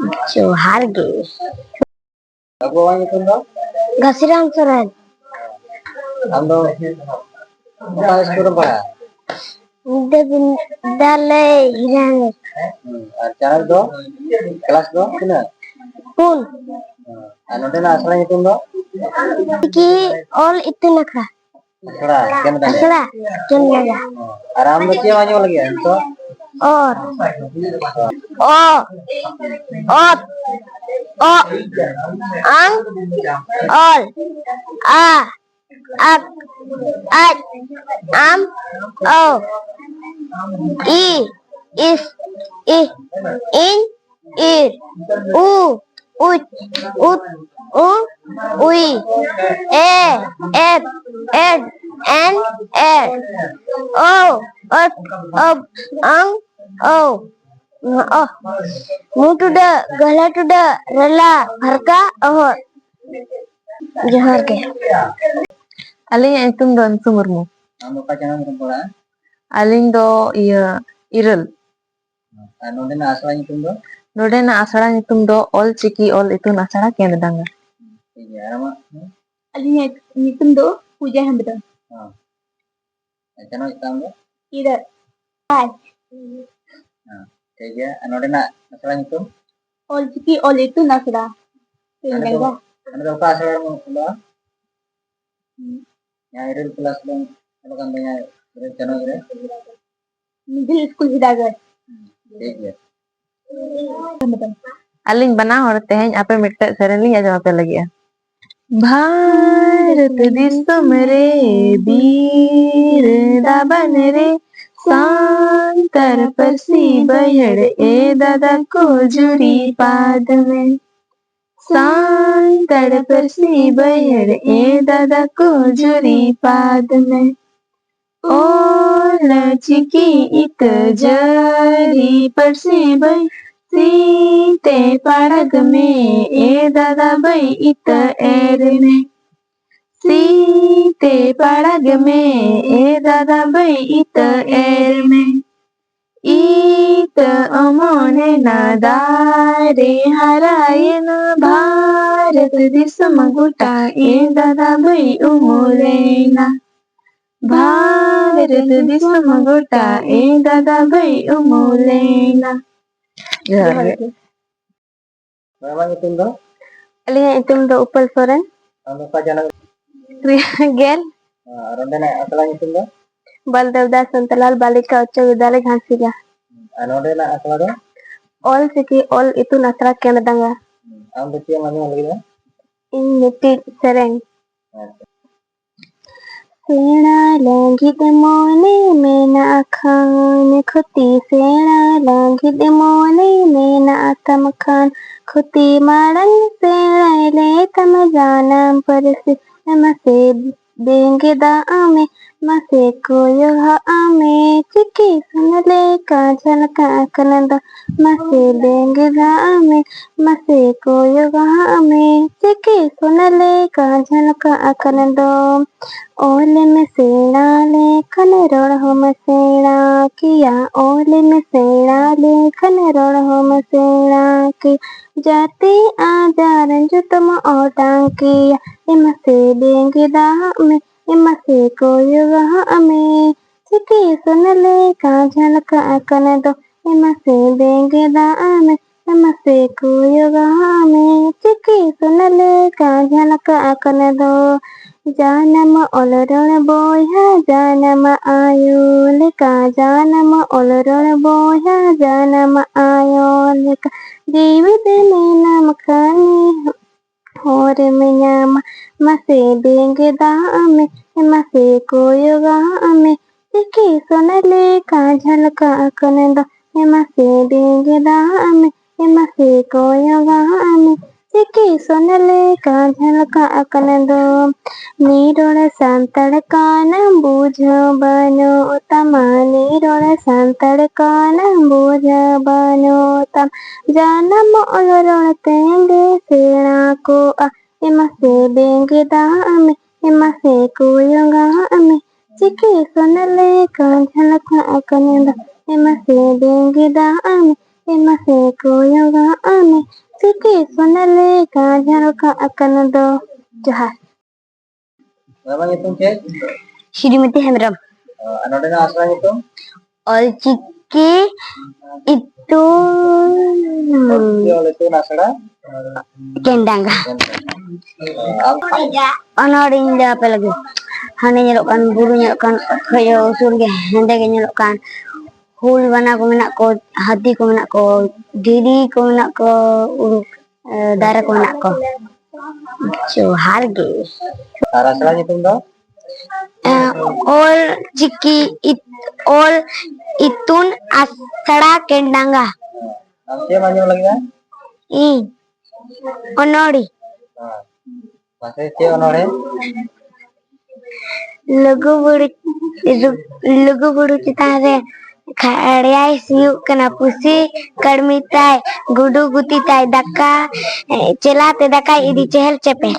जोहार गे Ako ang itundo? घसीराम Soren Ando, bukan sekolah ba? विद्यालय Hiranagar Channel do? Kelas do? Sina? कौन Ano din na asal ang itundo? कि all इतना खा Asala, kaya na tayo. असला क्या लगा Aram do siya manyo lagi. So, और ओ ओत ओ ang all a ak at am o i is I in ir u ut ut u ui e et ed en er o ot ob ang o oh mutuda galatuda rela harka oh जोहार के Aling nyutum do Ansu Murmu. ano ka channel mo pala? Aling do iya Irel. Ano din na asal ang itundo? Node na asara nyutum do All Chiki All Itun Asara Kendadanga. Sige, arama. Ali तुम दो पूजा हम बताओ Channel itam do? इधर आज Sige, ano din na asal ang itundo? और की और itu nasra Ano daw ka asal mo pala? Yang Irel kelas dong, ano kan tanya Irel channel Irel? Middle school हिदागर Sige. Aling bana hor teheny ape mitta sereling aja ape lagi ya. Bharat दिसम रे वीर दाबन रे सांतर परसी बयड़ ए दादा को जुरी पाद में सांतर परसी बयड़ ए दादा को जुरी पाद में ओ लचिकी इत जरी परसी बय सीते पड़ग में ए दादा बई इत एर में सीते पड़ग में ए दादा बई इत एर में इत अमोने नादारे हरायन भारत दिसम गुटा ए दादा बई उमुलेना भारत दिसम गुटा ए दादा बई उमुलेना. Memang itundo? अली तुम दो ऊपर सोरेन Ano ka channel? गेल Ano din na asal ang itundo? Baldevdas Santlal बालिका उच्च विद्यालय घासीगा Ano din na asal do? All city all itu nasra kendadanga Ang do siya manyo lagi na? इन मिट्टी सेरेंग सेना लंघित मोने में ना खान खुती सेना लंघित मोने में ना तम खान खुती मारंग सेना ले तम जाना पर से नमसे देंगे दामे मसे कोयो आमे चिकी सुन ले का झलका कनंद मसे देंगे दामे मसे कोयो आमे चिकी सुन ले का झलका कनंद ओले में सेना लेखन रोड़ हो मसेना किया ओले में सेना लेखन रोड़ हो मसेना की जाती आजार जो तुम ओटांग किया इम से देंगे दाह में इम से कोई वहाँ में चिकी सुन ले का झलका कन दो इम से देंगे दाह में इम से कोई वहाँ में चिकी सुन ले का झलका कन दो जानम ओलरण बोया जानम आयोलिका जानम ओलरण बोया जानम आयोलिका जीवित में नाम खानी और में नाम मसे देंगे दाम मसे कोई गाम चिकी सुन ले का झलका कन दो मसे देंगे दाम मसे कोई गाम चिकी सुन ले का झलका कन दो नीरोड़ सांतड़ कान बूझ बनो तम नीरोड़ सांतड़ कान बूझ बनो तम जानम ओलरोड़ तेंगे सेना को इम से देंगे दाम इम से कोई गाम चिकी सुन ले का झलका कन दो इम से देंगे दाम इम से कोई गाम tiki sonale ka jaro ka akan do Johar. Nama ngitung cek? Srimati Hemram. Anoda na asal ngitung? Olchiki itu Oleh itu nasara? Kendanga. Anoring dia apa lagi? Hanya nyelokkan buru nyelokkan kayak usur ge, hende ge nyelokkan hul bana ko menak ko, hati ko menak ko, diri ko menak ko, uruk darah ko menak ko. Johar ge. Asal ngitung do? Ol ciki ol itun asara kendanga. Nanti maju lagi kan? Onori. Masih cek onore? Lugu buru citare khadiyai siu kena pusi karmitai gudu guti tai daka celate daka idi cehel cepel.